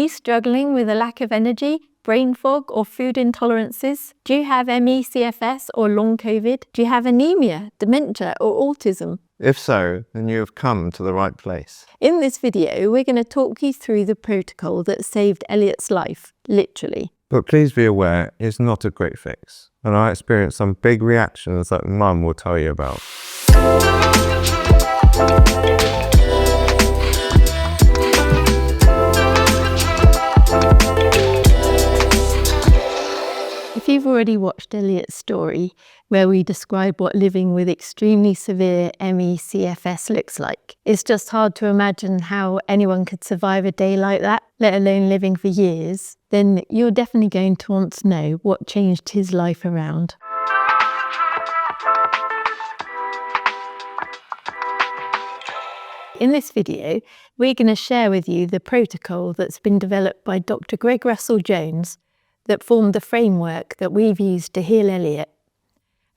you struggling with a lack of energy, brain fog or food intolerances? Do you have ME/CFS or long COVID? Do you have anemia, dementia or autism? If so, then you have come to the right place. In this video, we're going to talk you through the protocol that saved Elliot's life, literally. But please be aware, it's not a quick fix, and I experienced some big reactions that Mum will tell you about. If you've already watched Elliot's story, where we describe what living with extremely severe ME/CFS looks like, it's just hard to imagine how anyone could survive a day like that, let alone living for years, then you're definitely going to want to know what changed his life around. In this video, we're going to share with you the protocol that's been developed by Dr. Greg Russell-Jones that formed the framework that we've used to heal Elliot.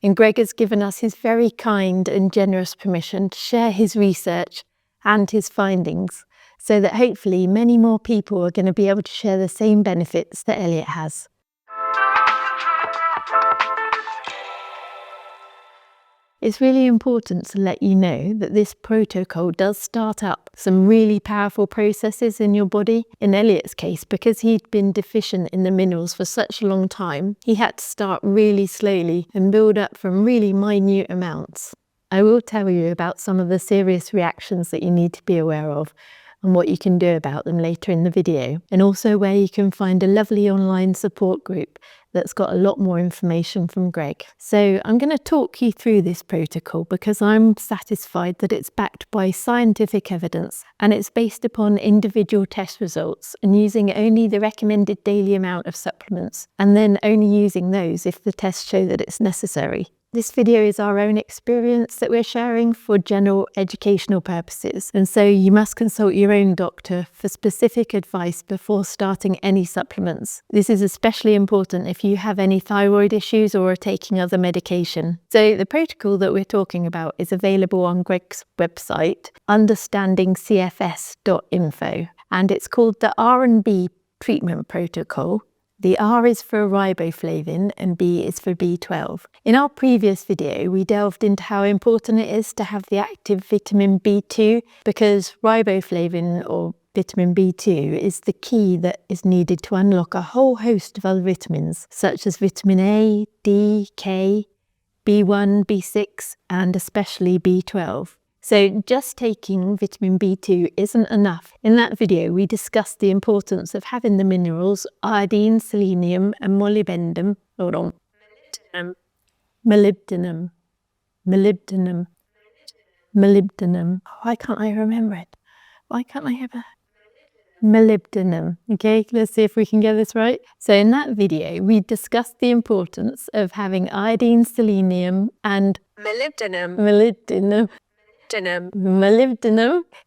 And Greg has given us his very kind and generous permission to share his research and his findings, so that hopefully many more people are going to be able to share the same benefits that Elliot has. It's really important to let you know that this protocol does start up some really powerful processes in your body. In Elliot's case, because he'd been deficient in the minerals for such a long time, he had to start really slowly and build up from really minute amounts. I will tell you about some of the serious reactions that you need to be aware of and what you can do about them later in the video, and also where you can find a lovely online support group that's got a lot more information from Greg. So I'm going to talk you through this protocol because I'm satisfied that it's backed by scientific evidence and it's based upon individual test results and using only the recommended daily amount of supplements, and then only using those if the tests show that it's necessary. This video is our own experience that we're sharing for general educational purposes, and so you must consult your own doctor for specific advice before starting any supplements. This is especially important if you have any thyroid issues or are taking other medication. So the protocol that we're talking about is available on Greg's website, understandingcfs.info, and it's called the RnB Treatment Protocol. The R is for Riboflavin and B is for B12. In our previous video, we delved into how important it is to have the active vitamin B2 because Riboflavin, or vitamin B2, is the key that is needed to unlock a whole host of other vitamins, such as vitamin A, D, K, B1, B6, and especially B12. So just taking vitamin B2 isn't enough. In that video, we discussed the importance of having the minerals iodine, selenium, and molybdenum. Hold on. Molybdenum. Why can't I remember it? Why can't I have a molybdenum? Okay, let's see if we can get this right. So in that video, we discussed the importance of having iodine, selenium, and molybdenum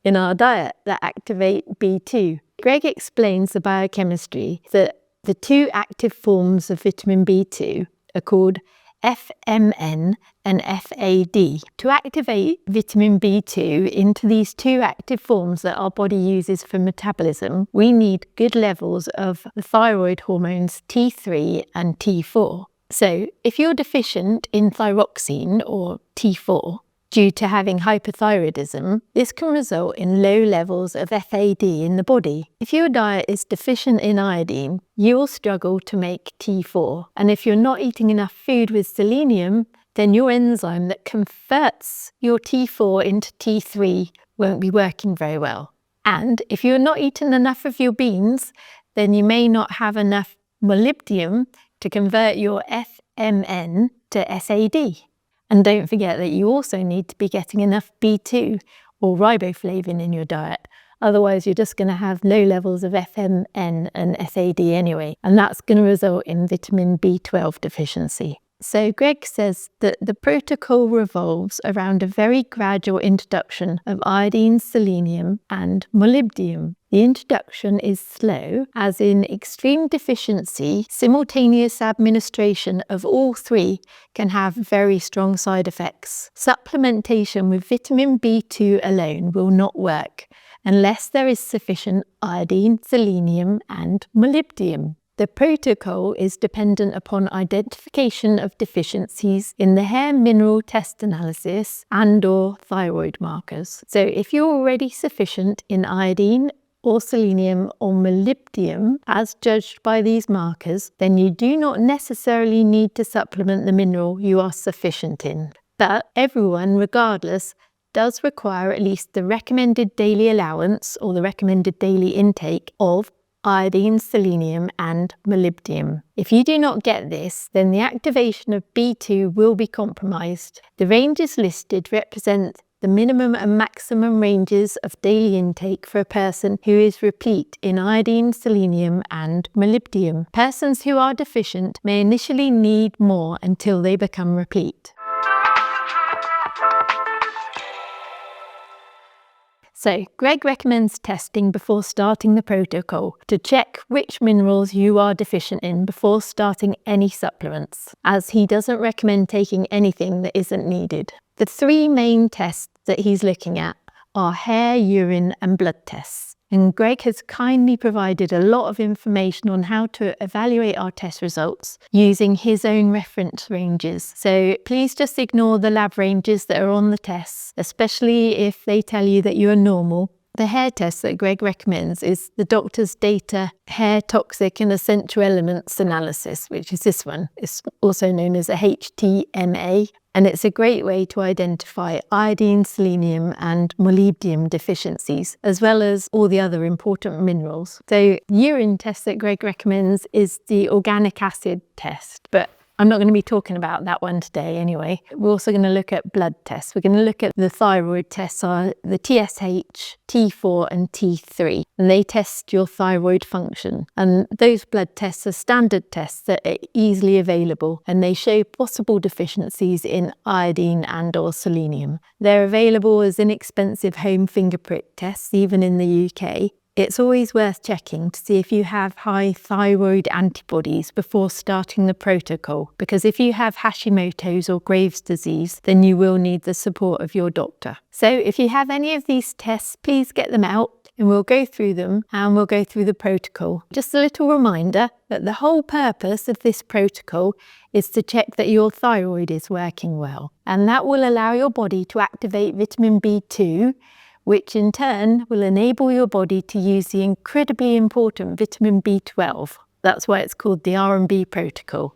in our diet that activate B2. Greg explains the biochemistry that the two active forms of vitamin B2 are called FMN and FAD. To activate vitamin B2 into these two active forms that our body uses for metabolism, we need good levels of the thyroid hormones T3 and T4. So if you're deficient in thyroxine or T4, due to having hypothyroidism, this can result in low levels of FAD in the body. If your diet is deficient in iodine, you will struggle to make T4. And if you're not eating enough food with selenium, then your enzyme that converts your T4 into T3 won't be working very well. And if you're not eating enough of your beans, then you may not have enough molybdenum to convert your FMN to SAD. And don't forget that you also need to be getting enough B2 or riboflavin in your diet. Otherwise, you're just going to have low levels of FMN and SAD anyway, and that's going to result in vitamin B12 deficiency. So Greg says that the protocol revolves around a very gradual introduction of iodine, selenium, and molybdenum. The introduction is slow, as in extreme deficiency, simultaneous administration of all three can have very strong side effects. Supplementation with vitamin B2 alone will not work, unless there is sufficient iodine, selenium, and molybdenum. The protocol is dependent upon identification of deficiencies in the hair mineral test analysis and/or thyroid markers. So if you're already sufficient in iodine or selenium or molybdenum as judged by these markers, then you do not necessarily need to supplement the mineral you are sufficient in. But everyone, regardless, does require at least the recommended daily allowance or the recommended daily intake of iodine, selenium, and molybdenum. If you do not get this, then the activation of B2 will be compromised. The ranges listed represent the minimum and maximum ranges of daily intake for a person who is replete in iodine, selenium, and molybdenum. Persons who are deficient may initially need more until they become replete. So, Greg recommends testing before starting the protocol to check which minerals you are deficient in before starting any supplements, as he doesn't recommend taking anything that isn't needed. The 3 main tests that he's looking at are hair, urine, and blood tests. And Greg has kindly provided a lot of information on how to evaluate our test results using his own reference ranges. So please just ignore the lab ranges that are on the tests, especially if they tell you that you are normal. The hair test that Greg recommends is the doctor's data hair toxic and essential elements analysis, which is this one. It's also known as a HTMA. And it's a great way to identify iodine, selenium, and molybdenum deficiencies, as well as all the other important minerals. So, urine test that Greg recommends is the organic acid test, but I'm not going to be talking about that one today anyway. We're also going to look at blood tests. We're going to look at the thyroid tests, are the TSH, T4 and T3, and they test your thyroid function. And those blood tests are standard tests that are easily available, and they show possible deficiencies in iodine and or selenium. They're available as inexpensive home finger prick tests, even in the UK. It's always worth checking to see if you have high thyroid antibodies before starting the protocol, because if you have Hashimoto's or Graves' disease, then you will need the support of your doctor. So if you have any of these tests, please get them out and we'll go through them and we'll go through the protocol. Just a little reminder that the whole purpose of this protocol is to check that your thyroid is working well, and that will allow your body to activate vitamin B2, which in turn will enable your body to use the incredibly important vitamin B12. That's why it's called the RnB Protocol.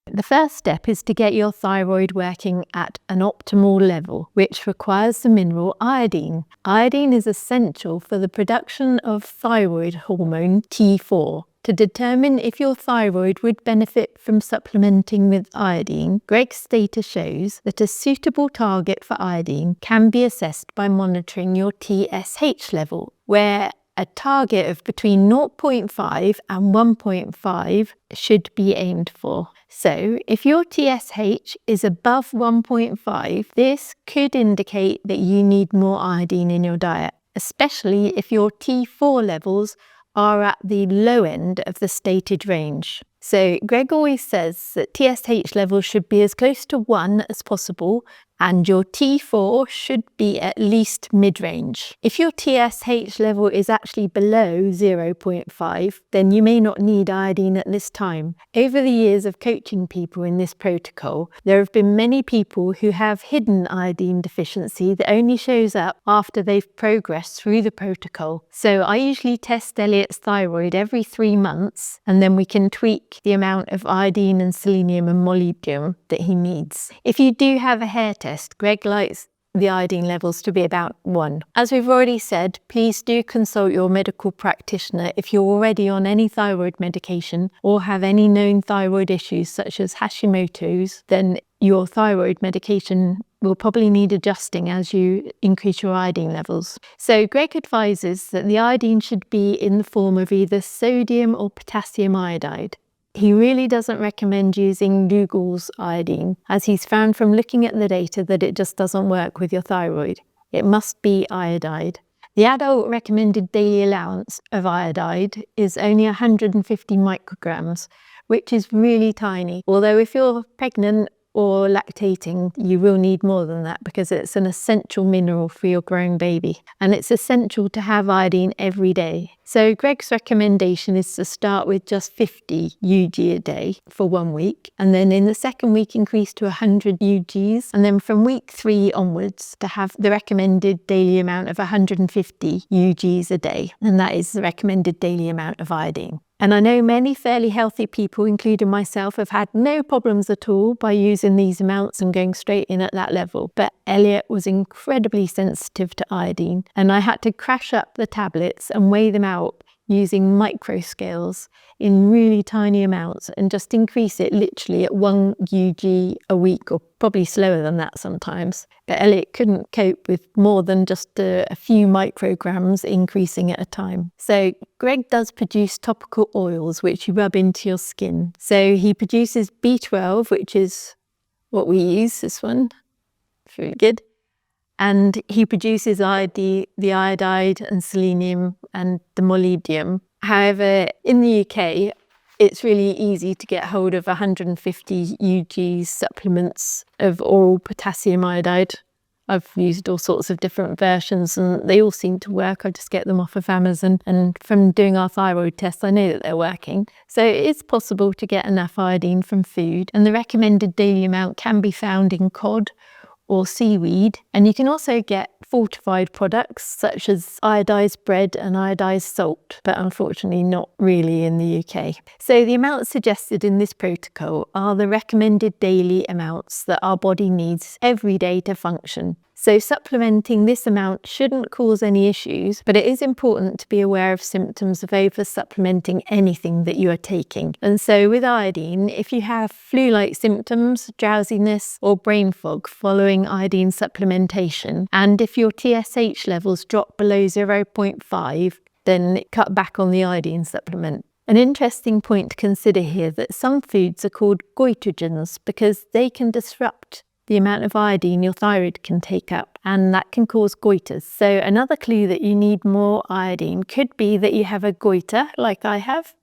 The first step is to get your thyroid working at an optimal level, which requires the mineral iodine. Iodine is essential for the production of thyroid hormone T4. To determine if your thyroid would benefit from supplementing with iodine, Greg's data shows that a suitable target for iodine can be assessed by monitoring your TSH level, where a target of between 0.5 and 1.5 should be aimed for. So, if your TSH is above 1.5, this could indicate that you need more iodine in your diet, especially if your T4 levels are at the low end of the stated range. So Greg always says that TSH levels should be as close to 1 as possible, and your T4 should be at least mid-range. If your TSH level is actually below 0.5, then you may not need iodine at this time. Over the years of coaching people in this protocol, there have been many people who have hidden iodine deficiency that only shows up after they've progressed through the protocol. So I usually test Elliot's thyroid every 3 months, and then we can tweak the amount of iodine and selenium and molybdenum that he needs. If you do have a hair test, Greg likes the iodine levels to be about 1. As we've already said, please do consult your medical practitioner if you're already on any thyroid medication or have any known thyroid issues such as Hashimoto's. Then your thyroid medication will probably need adjusting as you increase your iodine levels. So Greg advises that the iodine should be in the form of either sodium or potassium iodide. He really doesn't recommend using Lugol's iodine, as he's found from looking at the data that it just doesn't work with your thyroid. It must be iodide. The adult recommended daily allowance of iodide is only 150 micrograms, which is really tiny. Although if you're pregnant or lactating, you will need more than that because it's an essential mineral for your growing baby. And it's essential to have iodine every day. So Greg's recommendation is to start with just 50 UG a day for 1 week. And then in the second week, increase to 100 UGs. And then from week 3 onwards, to have the recommended daily amount of 150 UGs a day. And that is the recommended daily amount of iodine. And I know many fairly healthy people, including myself, have had no problems at all by using these amounts and going straight in at that level. But Elliot was incredibly sensitive to iodine, and I had to crash up the tablets and weigh them out using micro scales in really tiny amounts and just increase it literally at 1 UG a week, or probably slower than that sometimes. But Elliot couldn't cope with more than just a few micrograms increasing at a time. So Greg does produce topical oils which you rub into your skin. So he produces B12, which is what we use, this one. Very good. And he produces the iodide and selenium and the molybdenum. However, in the UK, it's really easy to get hold of 150 UG supplements of oral potassium iodide. I've used all sorts of different versions and they all seem to work. I just get them off of Amazon, and from doing our thyroid tests, I know that they're working. So it's possible to get enough iodine from food, and the recommended daily amount can be found in cod or seaweed. And you can also get fortified products such as iodized bread and iodized salt, but unfortunately not really in the UK. So the amounts suggested in this protocol are the recommended daily amounts that our body needs every day to function. So supplementing this amount shouldn't cause any issues, but it is important to be aware of symptoms of over-supplementing anything that you are taking. And so with iodine, if you have flu-like symptoms, drowsiness or brain fog following iodine supplementation, and if your TSH levels drop below 0.5, then cut back on the iodine supplement. An interesting point to consider here that some foods are called goitrogens because they can disrupt the amount of iodine your thyroid can take up, and that can cause goiters. So another clue that you need more iodine could be that you have a goiter, like I have.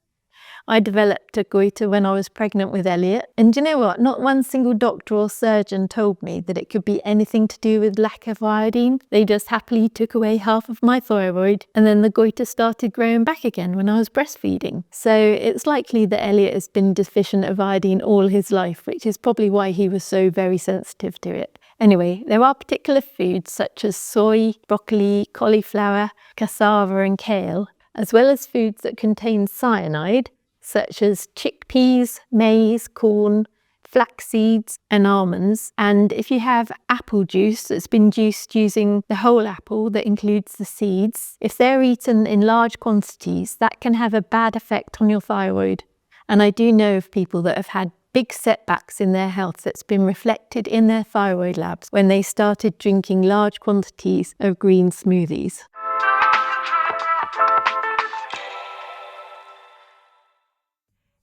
I developed a goiter when I was pregnant with Elliot. And do you know what? Not one single doctor or surgeon told me that it could be anything to do with lack of iodine. They just happily took away half of my thyroid, and then the goiter started growing back again when I was breastfeeding. So it's likely that Elliot has been deficient of iodine all his life, which is probably why he was so very sensitive to it. Anyway, there are particular foods such as soy, broccoli, cauliflower, cassava and kale, as well as foods that contain cyanide, such as chickpeas, maize, corn, flax seeds and almonds. And if you have apple juice that's been juiced using the whole apple that includes the seeds, if they're eaten in large quantities, that can have a bad effect on your thyroid. And I do know of people that have had big setbacks in their health that's been reflected in their thyroid labs when they started drinking large quantities of green smoothies.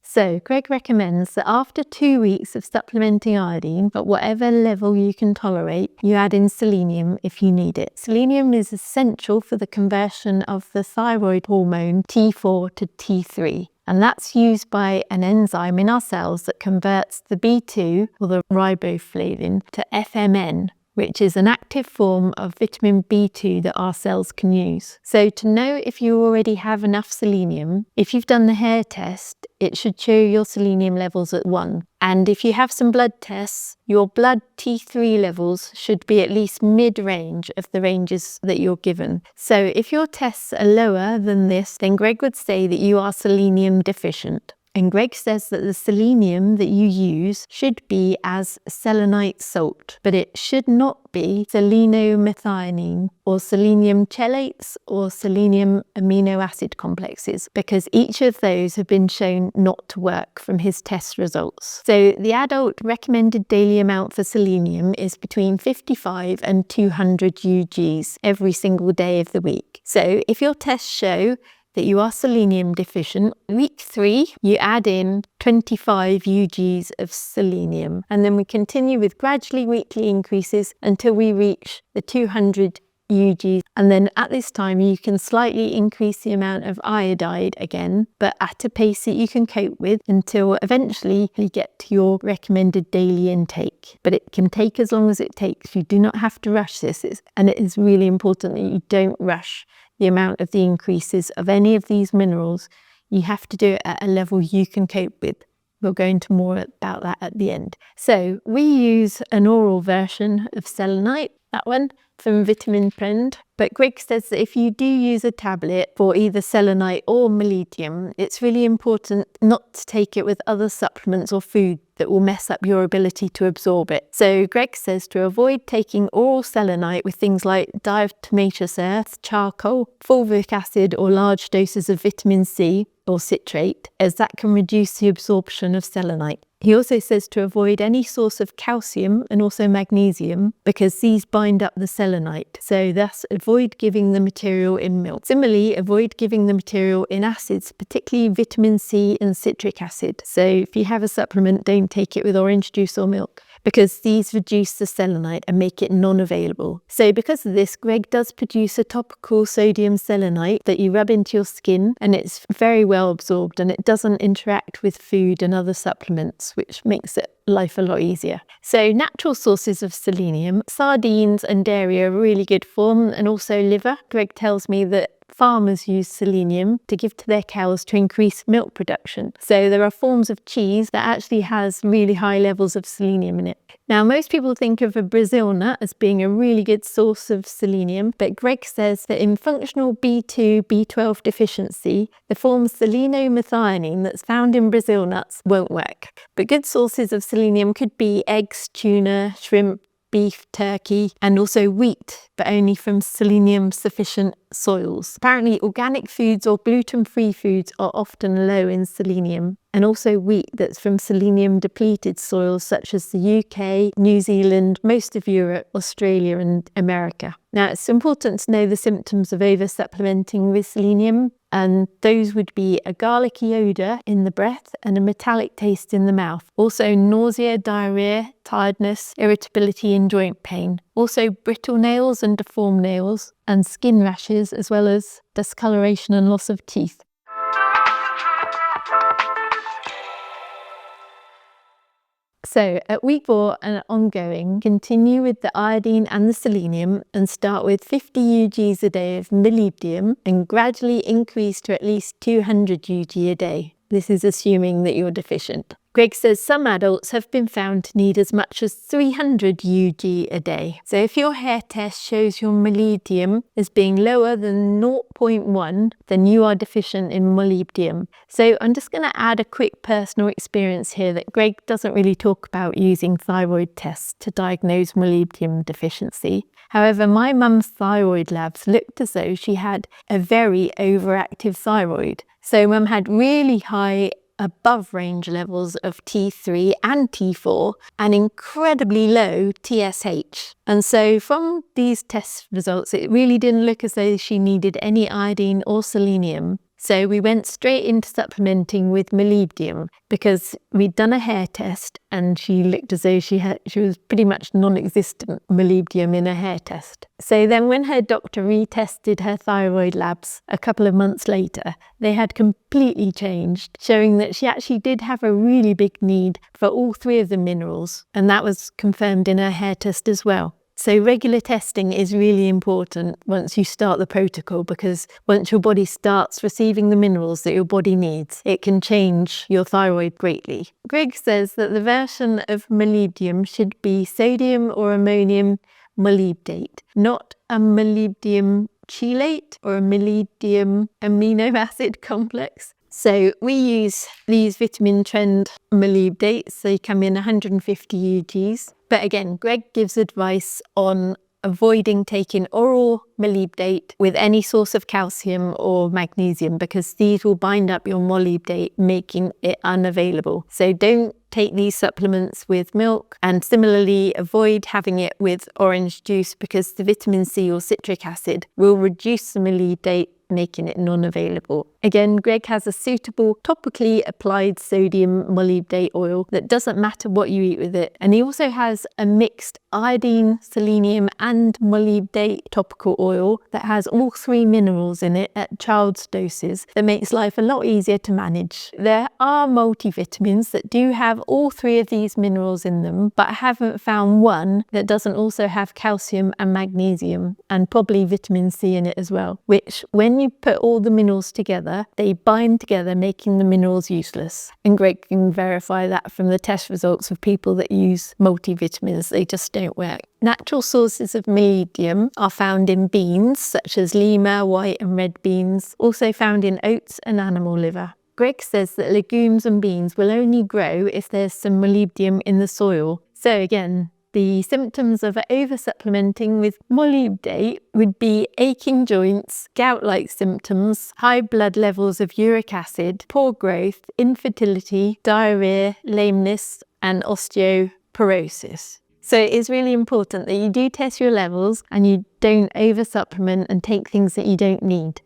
So Greg recommends that after 2 weeks of supplementing iodine, at whatever level you can tolerate, you add in selenium if you need it. Selenium is essential for the conversion of the thyroid hormone T4 to T3. And that's used by an enzyme in our cells that converts the B2, or the riboflavin, to FMN, which is an active form of vitamin B2 that our cells can use. So to know if you already have enough selenium, if you've done the hair test, it should show your selenium levels at 1. And if you have some blood tests, your blood T3 levels should be at least mid-range of the ranges that you're given. So if your tests are lower than this, then Greg would say that you are selenium deficient. And Greg says that the selenium that you use should be as selenite salt, but it should not be selenomethionine or selenium chelates or selenium amino acid complexes, because each of those have been shown not to work from his test results. So the adult recommended daily amount for selenium is between 55 and 200 UGs every single day of the week. So if your tests show that you are selenium deficient, week 3, you add in 25 UGs of selenium. And then we continue with gradually weekly increases until we reach the 200 UGs UG. And then at this time, you can slightly increase the amount of iodide again, but at a pace that you can cope with until eventually you get to your recommended daily intake. But it can take as long as it takes. You do not have to rush this. And it is really important that you don't rush the amount of the increases of any of these minerals. You have to do it at a level you can cope with. We'll go into more about that at the end. So we use an oral version of selenite, that one, from Vitamin Trend. But Greg says that if you do use a tablet for either selenite or molybdenum, it's really important not to take it with other supplements or food that will mess up your ability to absorb it. So Greg says to avoid taking oral selenite with things like diatomaceous earth, charcoal, fulvic acid, or large doses of vitamin C or citrate, as that can reduce the absorption of selenite. He also says to avoid any source of calcium and also magnesium because these bind up the selenite. So thus avoid giving the material in milk. Similarly, avoid giving the material in acids, particularly vitamin C and citric acid. So if you have a supplement, don't take it with orange juice or milk, because these reduce the selenite and make it non-available. So because of this, Greg does produce a topical sodium selenite that you rub into your skin, and it's very well absorbed and it doesn't interact with food and other supplements, which makes it life a lot easier. So natural sources of selenium, sardines and dairy are really good for, and also liver. Greg tells me that farmers use selenium to give to their cows to increase milk production. So there are forms of cheese that actually has really high levels of selenium in it. Now, most people think of a Brazil nut as being a really good source of selenium, but Greg says that in functional B2, B12 deficiency, the form selenomethionine that's found in Brazil nuts won't work. But good sources of selenium could be eggs, tuna, shrimp, beef, turkey, and also wheat, but only from selenium-sufficient soils. Apparently, organic foods or gluten-free foods are often low in selenium, and also wheat that's from selenium-depleted soils such as the UK, New Zealand, most of Europe, Australia, and America. Now, it's important to know the symptoms of over-supplementing with selenium, and those would be a garlicky odour in the breath and a metallic taste in the mouth. Also nausea, diarrhoea, tiredness, irritability and joint pain. Also brittle nails and deformed nails, and skin rashes, as well as discoloration and loss of teeth. So at week 4 and ongoing, continue with the iodine and the selenium and start with 50 UGs a day of molybdenum and gradually increase to at least 200 UG a day. This is assuming that you're deficient. Greg says some adults have been found to need as much as 300 UG a day. So if your hair test shows your molybdenum as being lower than 0.1, then you are deficient in molybdenum. So I'm just going to add a quick personal experience here that Greg doesn't really talk about using thyroid tests to diagnose molybdenum deficiency. However, my mum's thyroid labs looked as though she had a very overactive thyroid. So mum had really high above range levels of T3 and T4 and incredibly low TSH. And so from these test results, it really didn't look as though she needed any iodine or selenium. So we went straight into supplementing with molybdenum because we'd done a hair test and she looked as though she was pretty much non-existent molybdenum in her hair test. So then when her doctor retested her thyroid labs a couple of months later, they had completely changed, showing that she actually did have a really big need for all 3 of the minerals, and that was confirmed in her hair test as well. So regular testing is really important once you start the protocol, because once your body starts receiving the minerals that your body needs, it can change your thyroid greatly. Greg says that the version of molybdenum should be sodium or ammonium molybdate, not a molybdenum chelate or a molybdenum amino acid complex. So we use these Vitamin Trend molybdates. They come in 150 UGs. But again, Greg gives advice on avoiding taking oral molybdate with any source of calcium or magnesium, because these will bind up your molybdate, making it unavailable. So don't take these supplements with milk, and similarly avoid having it with orange juice because the vitamin C or citric acid will reduce the molybdate, making it non-available. Again, Greg has a suitable topically applied sodium molybdate oil that doesn't matter what you eat with it. And he also has a mixed iodine, selenium and molybdate topical oil that has all 3 minerals in it at child's doses that makes life a lot easier to manage. There are multivitamins that do have all 3 of these minerals in them, but I haven't found one that doesn't also have calcium and magnesium and probably vitamin C in it as well, which when you put all the minerals together, they bind together, making the minerals useless. And Greg can verify that from the test results of people that use multivitamins. They just don't work. Natural sources of molybdenum are found in beans such as lima, white and red beans, also found in oats and animal liver. Greg says that legumes and beans will only grow if there's some molybdenum in the soil. So again, the symptoms of over-supplementing with molybdate would be aching joints, gout-like symptoms, high blood levels of uric acid, poor growth, infertility, diarrhea, lameness, and osteoporosis. So it is really important that you do test your levels and you don't over-supplement and take things that you don't need.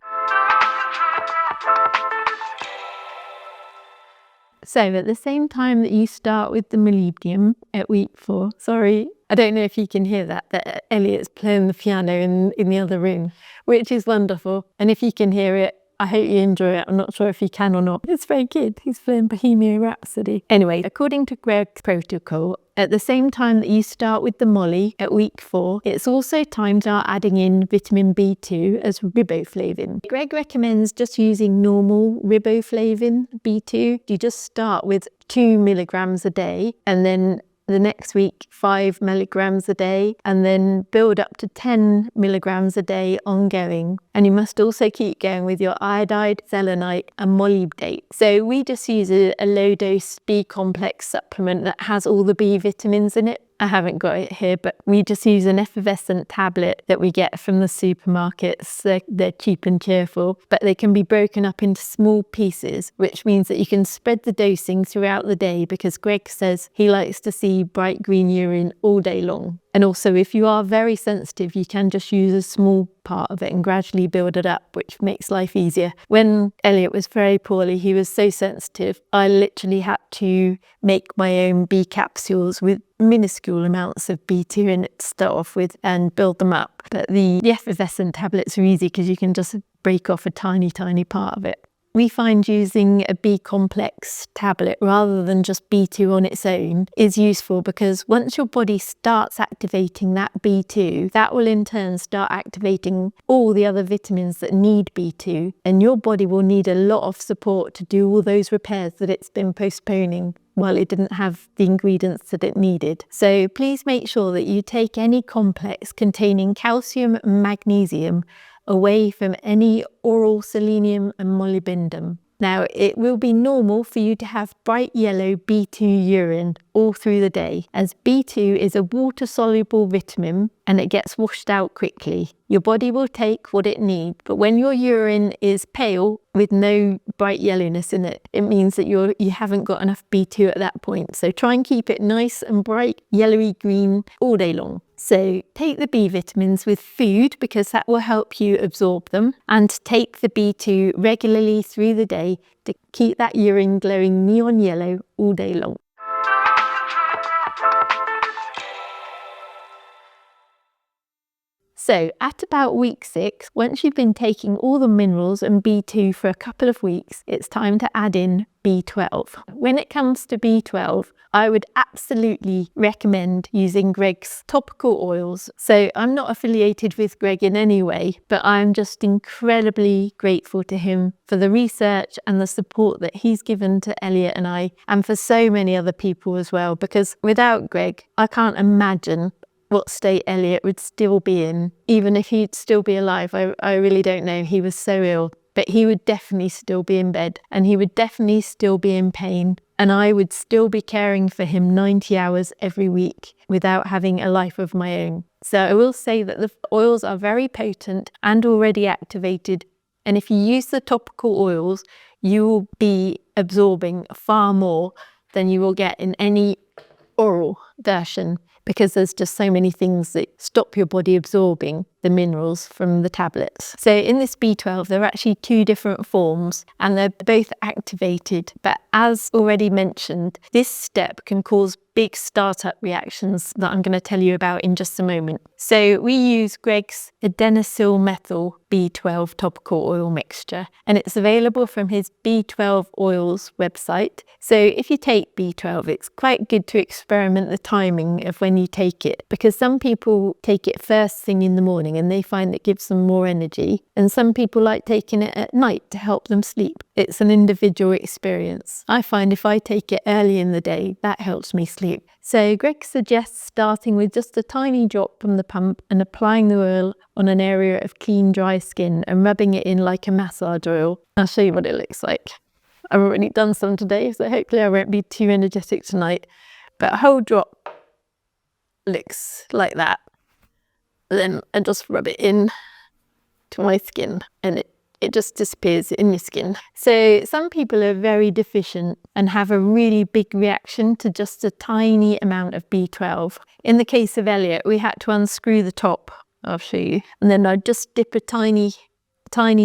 So at the same time that you start with the molybdenum at week 4, sorry, I don't know if you can hear that Elliot's playing the piano in the other room, which is wonderful. And if you can hear it, I hope you enjoy it. I'm not sure if you can or not. It's very good. He's playing Bohemian Rhapsody. Anyway, according to RnB Protocol, at the same time that you start with the molly at week 4, it's also time to start adding in vitamin B2 as riboflavin. Greg recommends just using normal riboflavin B2. You just start with 2 milligrams a day and then the next week 5 milligrams a day and then build up to 10 milligrams a day ongoing. And you must also keep going with your iodine, selenite and molybdate. So we just use a low dose B complex supplement that has all the B vitamins in it. I haven't got it here, but we just use an effervescent tablet that we get from the supermarkets. They're cheap and cheerful, but they can be broken up into small pieces, which means that you can spread the dosing throughout the day because Greg says he likes to see bright green urine all day long. And also, if you are very sensitive, you can just use a small part of it and gradually build it up, which makes life easier. When Elliot was very poorly, he was so sensitive, I literally had to make my own B capsules with minuscule amounts of B2 in it to start off with and build them up. But the effervescent tablets are easy because you can just break off a tiny part of it. We find using a B complex tablet rather than just B2 on its own is useful because once your body starts activating that B2, that will in turn start activating all the other vitamins that need B2, and your body will need a lot of support to do all those repairs that it's been postponing while it didn't have the ingredients that it needed. So please make sure that you take any complex containing calcium and magnesium away from any oral selenium and molybdenum. Now, it will be normal for you to have bright yellow B2 urine all through the day, as B2 is a water-soluble vitamin and it gets washed out quickly. Your body will take what it needs, but when your urine is pale with no bright yellowness in it, it means that you haven't got enough B2 at that point. So try and keep it nice and bright, yellowy green all day long. So take the B vitamins with food because that will help you absorb them, and take the B2 regularly through the day to keep that urine glowing neon yellow all day long. So at about week 6, once you've been taking all the minerals and B2 for a couple of weeks, it's time to add in B12. When it comes to B12, I would absolutely recommend using Greg's topical oils. So I'm not affiliated with Greg in any way, but I'm just incredibly grateful to him for the research and the support that he's given to Elliot and I, and for so many other people as well, because without Greg, I can't imagine what state Elliot would still be in. Even if he'd still be alive, I really don't know. He was so ill, but he would definitely still be in bed and he would definitely still be in pain. And I would still be caring for him 90 hours every week without having a life of my own. So I will say that the oils are very potent and already activated. And if you use the topical oils, you will be absorbing far more than you will get in any oral version, because there's just so many things that stop your body absorbing the minerals from the tablets. So in this B12, there are actually 2 different forms and they're both activated. But as already mentioned, this step can cause big startup reactions that I'm going to tell you about in just a moment. So we use Greg's adenosyl methyl B12 topical oil mixture, and it's available from his B12 oils website. So if you take B12, it's quite good to experiment the timing of when you take it, because some people take it first thing in the morning and they find it gives them more energy, and some people like taking it at night to help them sleep. It's an individual experience. I find if I take it early in the day, that helps me sleep. So Greg suggests starting with just a tiny drop from the pump and applying the oil on an area of clean, dry skin and rubbing it in like a massage oil. I'll show you what it looks like. I've already done some today, so hopefully I won't be too energetic tonight. But a whole drop looks like that. Then I just rub it in to my skin and it just disappears in your skin. So some people are very deficient and have a really big reaction to just a tiny amount of B12. In the case of Elliot, we had to unscrew the top. I'll show you. And then I'd just dip a tiny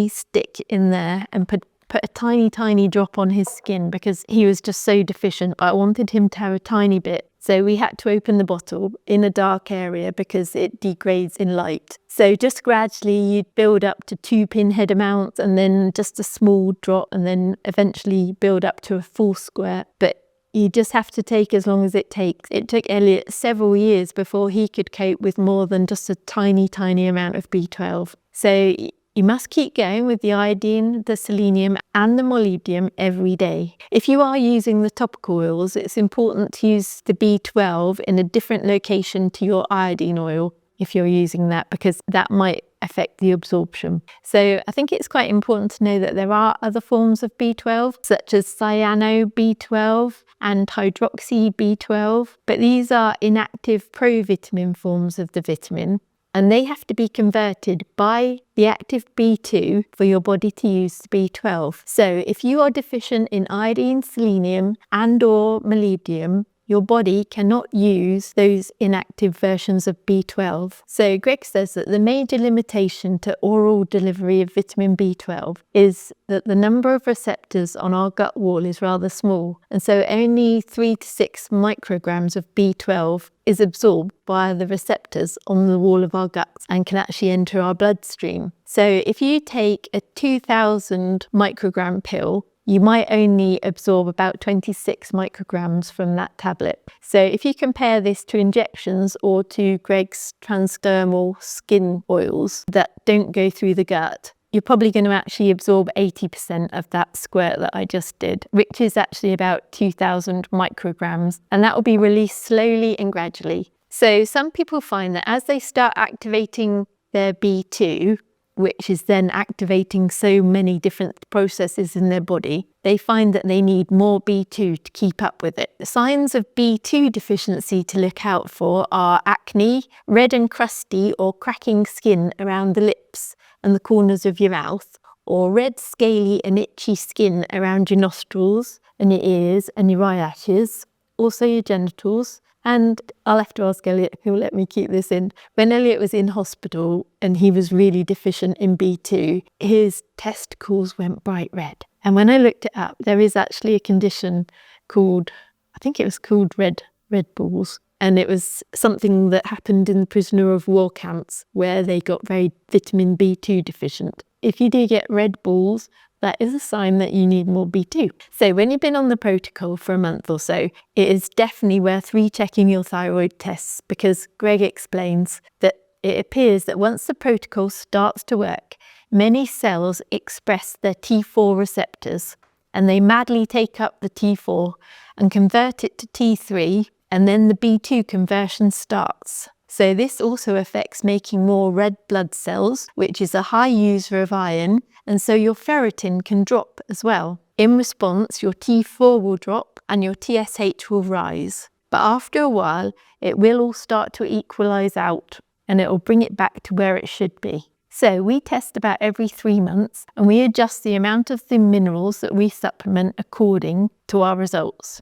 stick in there and put a tiny drop on his skin because he was just so deficient. I wanted him to have a tiny bit. So we had to open the bottle in a dark area because it degrades in light. So just gradually you'd build up to 2 pinhead amounts and then just a small drop and then eventually build up to a full squirt. But you just have to take as long as it takes. It took Elliot several years before he could cope with more than just a tiny amount of B12. So you must keep going with the iodine, the selenium and the molybdenum every day. If you are using the topical oils, it's important to use the B12 in a different location to your iodine oil if you're using that, because that might affect the absorption. So I think it's quite important to know that there are other forms of B12, such as cyano B12 and hydroxy B12, but these are inactive provitamin forms of the vitamin, and they have to be converted by the active B2 for your body to use the B12. So if you are deficient in iodine, selenium and or molybdenum, your body cannot use those inactive versions of B12. So Greg says that the major limitation to oral delivery of vitamin B12 is that the number of receptors on our gut wall is rather small, and so only 3 to 6 micrograms of B12 is absorbed via the receptors on the wall of our guts and can actually enter our bloodstream. So if you take a 2000 microgram pill, you might only absorb about 26 micrograms from that tablet. So if you compare this to injections or to Greg's transdermal skin oils that don't go through the gut, you're probably going to actually absorb 80% of that squirt that I just did, which is actually about 2000 micrograms, and that will be released slowly and gradually. So some people find that as they start activating their B2, which is then activating so many different processes in their body, they find that they need more B2 to keep up with it. The signs of B2 deficiency to look out for are acne, red and crusty or cracking skin around the lips and the corners of your mouth, or red, scaly and itchy skin around your nostrils and your ears and your eyelashes, also your genitals. And I'll have to ask Elliot if he'll let me keep this in. When Elliot was in hospital and he was really deficient in B2, his testicles went bright red. And when I looked it up, there is actually a condition called, I think it was called red balls. And it was something that happened in the prisoner of war camps where they got very vitamin B2 deficient. If you do get red balls, that is a sign that you need more B2. So when you've been on the protocol for a month or so, it is definitely worth rechecking your thyroid tests, because Greg explains that it appears that once the protocol starts to work, many cells express their T4 receptors and they madly take up the T4 and convert it to T3, and then the B2 conversion starts. So this also affects making more red blood cells, which is a high user of iron, and so your ferritin can drop as well. In response, your T4 will drop and your TSH will rise. But after a while, it will all start to equalize out and it will bring it back to where it should be. So we test about every 3 months and we adjust the amount of the minerals that we supplement according to our results.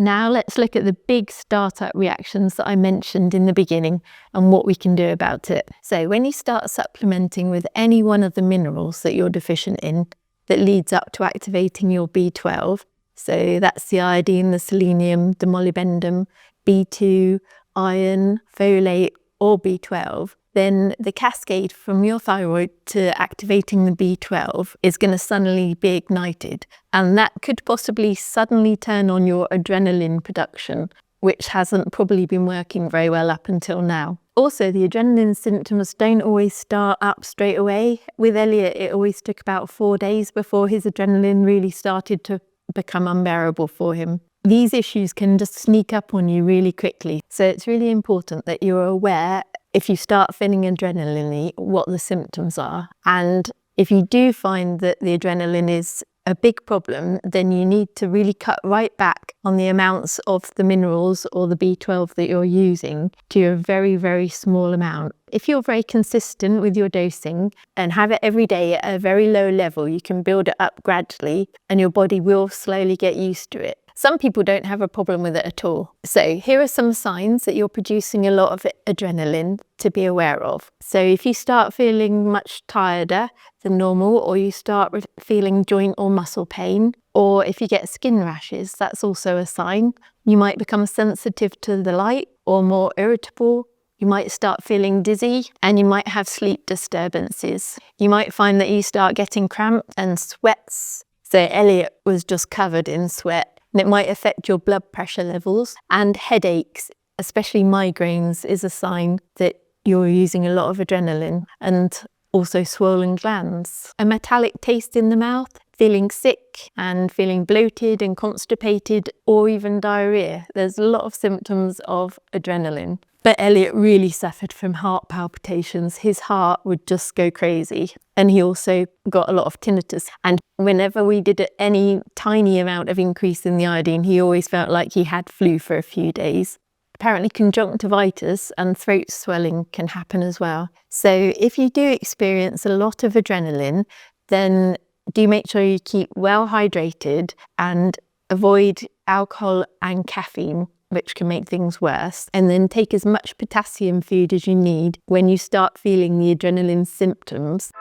Now let's look at the big startup reactions that I mentioned in the beginning and what we can do about it. So when you start supplementing with any one of the minerals that you're deficient in that leads up to activating your B12, so that's the iodine, the selenium, the molybdenum, B2, iron, folate, or B12, then the cascade from your thyroid to activating the B12 is going to suddenly be ignited. And that could possibly suddenly turn on your adrenaline production, which hasn't probably been working very well up until now. Also, the adrenaline symptoms don't always start up straight away. With Elliot, it always took about 4 days before his adrenaline really started to become unbearable for him. These issues can just sneak up on you really quickly. So it's really important that you're aware if you start feeling adrenaline, what the symptoms are. And if you do find that the adrenaline is a big problem, then you need to really cut right back on the amounts of the minerals or the B12 that you're using to a very, very small amount. If you're very consistent with your dosing and have it every day at a very low level, you can build it up gradually and your body will slowly get used to it. Some people don't have a problem with it at all. So here are some signs that you're producing a lot of adrenaline to be aware of. So if you start feeling much tireder than normal, or you start feeling joint or muscle pain, or if you get skin rashes, that's also a sign. You might become sensitive to the light or more irritable. You might start feeling dizzy and you might have sleep disturbances. You might find that you start getting cramp and sweats. So Elliot was just covered in sweat. And it might affect your blood pressure levels, and headaches, especially migraines, is a sign that you're using a lot of adrenaline, and also swollen glands. A metallic taste in the mouth, feeling sick and feeling bloated and constipated, or even diarrhea. There's a lot of symptoms of adrenaline. But Elliot really suffered from heart palpitations. His heart would just go crazy. And he also got a lot of tinnitus. And whenever we did any tiny amount of increase in the iodine, he always felt like he had flu for a few days. Apparently conjunctivitis and throat swelling can happen as well. So if you do experience a lot of adrenaline, then do make sure you keep well hydrated and avoid alcohol and caffeine, which can make things worse, and then take as much potassium food as you need when you start feeling the adrenaline symptoms.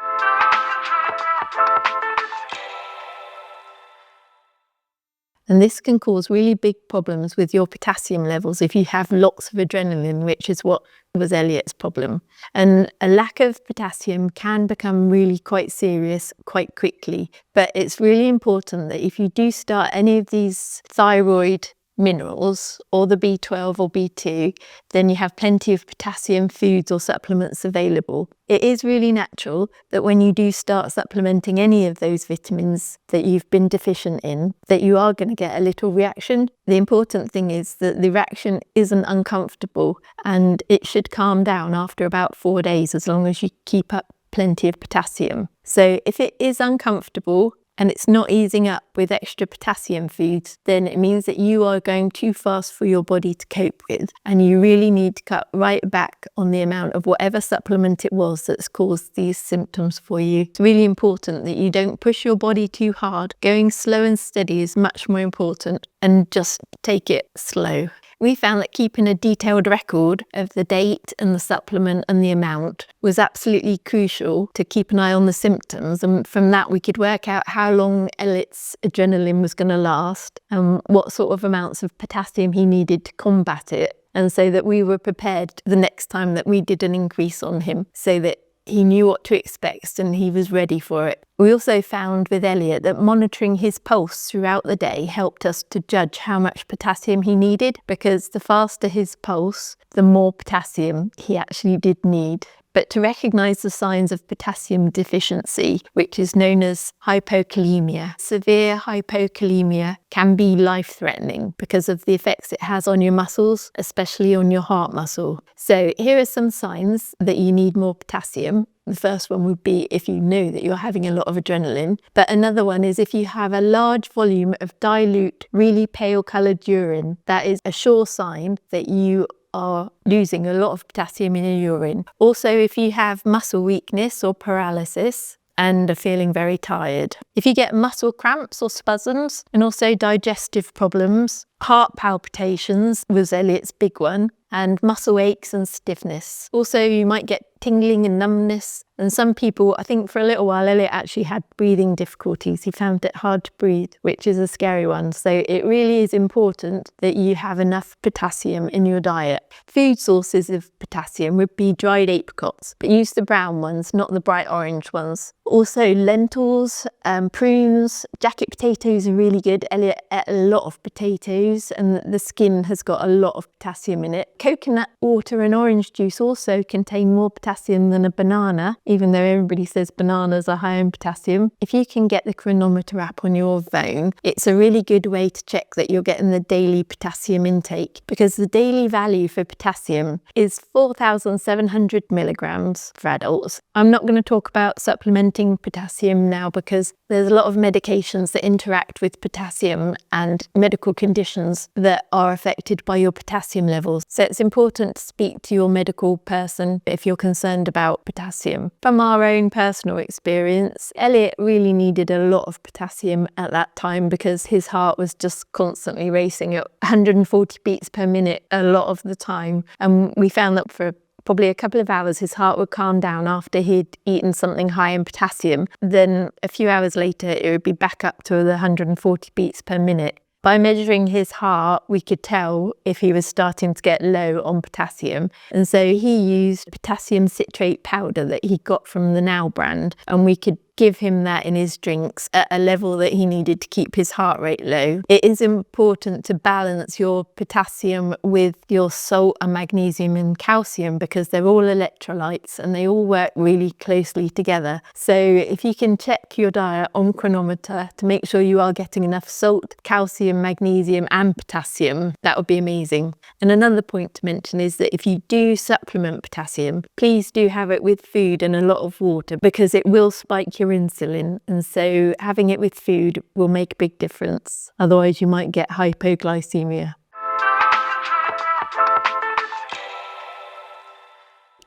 And this can cause really big problems with your potassium levels if you have lots of adrenaline, which is what was Elliot's problem. And a lack of potassium can become really quite serious quite quickly. But it's really important that if you do start any of these thyroid minerals or the B12 or B2, then you have plenty of potassium foods or supplements available. It is really natural that when you do start supplementing any of those vitamins that you've been deficient in, that you are going to get a little reaction. The important thing is that the reaction isn't uncomfortable and it should calm down after about 4 days as long as you keep up plenty of potassium. So if it is uncomfortable and it's not easing up with extra potassium foods, then it means that you are going too fast for your body to cope with. And you really need to cut right back on the amount of whatever supplement it was that's caused these symptoms for you. It's really important that you don't push your body too hard. Going slow and steady is much more important, and just take it slow. We found that keeping a detailed record of the date and the supplement and the amount was absolutely crucial to keep an eye on the symptoms. And from that, we could work out how long Elliot's adrenaline was going to last and what sort of amounts of potassium he needed to combat it. And so that we were prepared the next time that we did an increase on him, so that he knew what to expect and he was ready for it. We also found with Elliot that monitoring his pulse throughout the day helped us to judge how much potassium he needed, because the faster his pulse, the more potassium he actually did need. But to recognise the signs of potassium deficiency, which is known as hypokalemia. Severe hypokalemia can be life-threatening because of the effects it has on your muscles, especially on your heart muscle. So here are some signs that you need more potassium. The first one would be if you know that you're having a lot of adrenaline. But another one is if you have a large volume of dilute, really pale coloured urine. That is a sure sign that you are losing a lot of potassium in your urine. Also, if you have muscle weakness or paralysis, and are feeling very tired. If you get muscle cramps or spasms, and also digestive problems, heart palpitations was Elliot's big one, and muscle aches and stiffness. Also, you might get tingling and numbness. And some people, I think for a little while, Elliot actually had breathing difficulties. He found it hard to breathe, which is a scary one. So it really is important that you have enough potassium in your diet. Food sources of potassium would be dried apricots, but use the brown ones, not the bright orange ones. Also lentils, prunes, jacket potatoes are really good. Elliot ate a lot of potatoes and the skin has got a lot of potassium in it. Coconut water and orange juice also contain more potassium than a banana, even though everybody says bananas are high in potassium. If you can get the chronometer app on your phone, it's a really good way to check that you're getting the daily potassium intake, because the daily value for potassium is 4,700 milligrams for adults. I'm not going to talk about supplementing potassium now because there's a lot of medications that interact with potassium and medical conditions that are affected by your potassium levels. So it's important to speak to your medical person if you're concerned about potassium. From our own personal experience, Elliot really needed a lot of potassium at that time because his heart was just constantly racing at 140 beats per minute a lot of the time. And we found that for probably a couple of hours his heart would calm down after he'd eaten something high in potassium. Then a few hours later it would be back up to the 140 beats per minute. By measuring his heart, we could tell if he was starting to get low on potassium. And so he used potassium citrate powder that he got from the Now brand, and we could give him that in his drinks at a level that he needed to keep his heart rate low. It is important to balance your potassium with your salt and magnesium and calcium because they're all electrolytes and they all work really closely together. So if you can check your diet on chronometer to make sure you are getting enough salt, calcium, magnesium and potassium, that would be amazing. And another point to mention is that if you do supplement potassium, please do have it with food and a lot of water because it will spike your insulin, and so having it with food will make a big difference. Otherwise you might get hypoglycemia.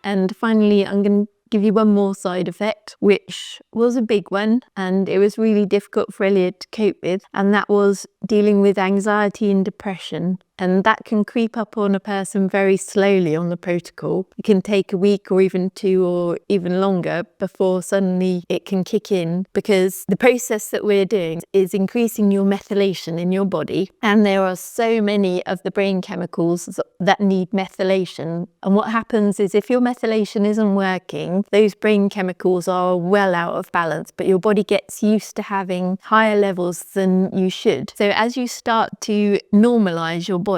And finally, I'm going to give you one more side effect, which was a big one and it was really difficult for Elliot to cope with, and that was dealing with anxiety and depression. And that can creep up on a person very slowly on the protocol. It can take a week or even 2 or even longer before suddenly it can kick in, because the process that we're doing is increasing your methylation in your body. And there are so many of the brain chemicals that need methylation. And what happens is if your methylation isn't working, those brain chemicals are well out of balance, but your body gets used to having higher levels than you should. So as you start to normalize your body,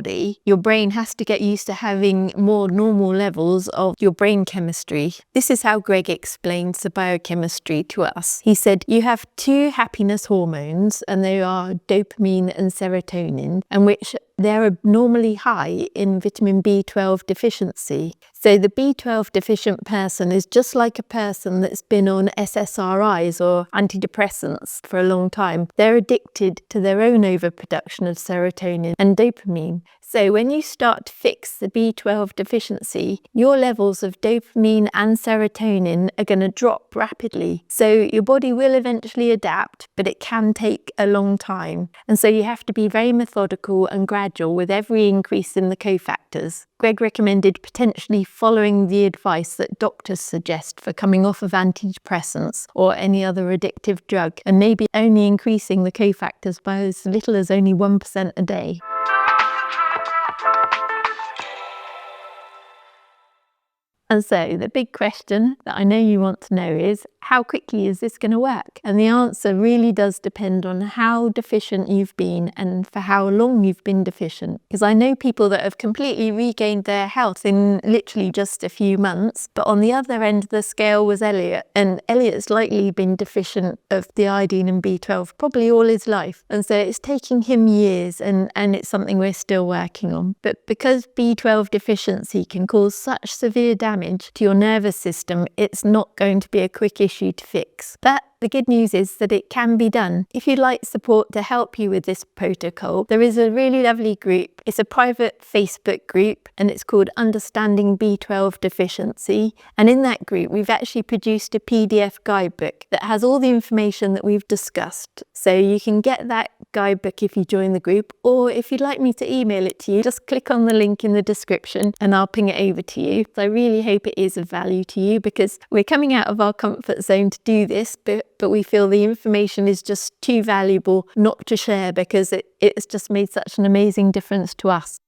your brain has to get used to having more normal levels of your brain chemistry. This is how Greg explains the biochemistry to us. He said, you have 2 happiness hormones, and they are dopamine and serotonin, and which they're abnormally high in vitamin B12 deficiency. So the B12 deficient person is just like a person that's been on SSRIs or antidepressants for a long time. They're addicted to their own overproduction of serotonin and dopamine. So when you start to fix the B12 deficiency, your levels of dopamine and serotonin are going to drop rapidly. So your body will eventually adapt, but it can take a long time. And so you have to be very methodical and gradual with every increase in the cofactors. Greg recommended potentially following the advice that doctors suggest for coming off of antidepressants or any other addictive drug, and maybe only increasing the cofactors by as little as only 1% a day. And so the big question that I know you want to know is, how quickly is this going to work? And the answer really does depend on how deficient you've been and for how long you've been deficient. Because I know people that have completely regained their health in literally just a few months, but on the other end of the scale was Elliot. And Elliot's likely been deficient of the iodine and B12 probably all his life. And so it's taking him years, and it's something we're still working on. But because B12 deficiency can cause such severe damage to your nervous system, it's not going to be a quick issue to fix. But The good news is that it can be done. If you'd like support to help you with this protocol, there is a really lovely group. It's a private Facebook group and it's called Understanding B12 Deficiency. And in that group, we've actually produced a PDF guidebook that has all the information that we've discussed. So you can get that guidebook if you join the group, or if you'd like me to email it to you, just click on the link in the description and I'll ping it over to you. So I really hope it is of value to you, because we're coming out of our comfort zone to do this, but we feel the information is just too valuable not to share, because it's just made such an amazing difference to us.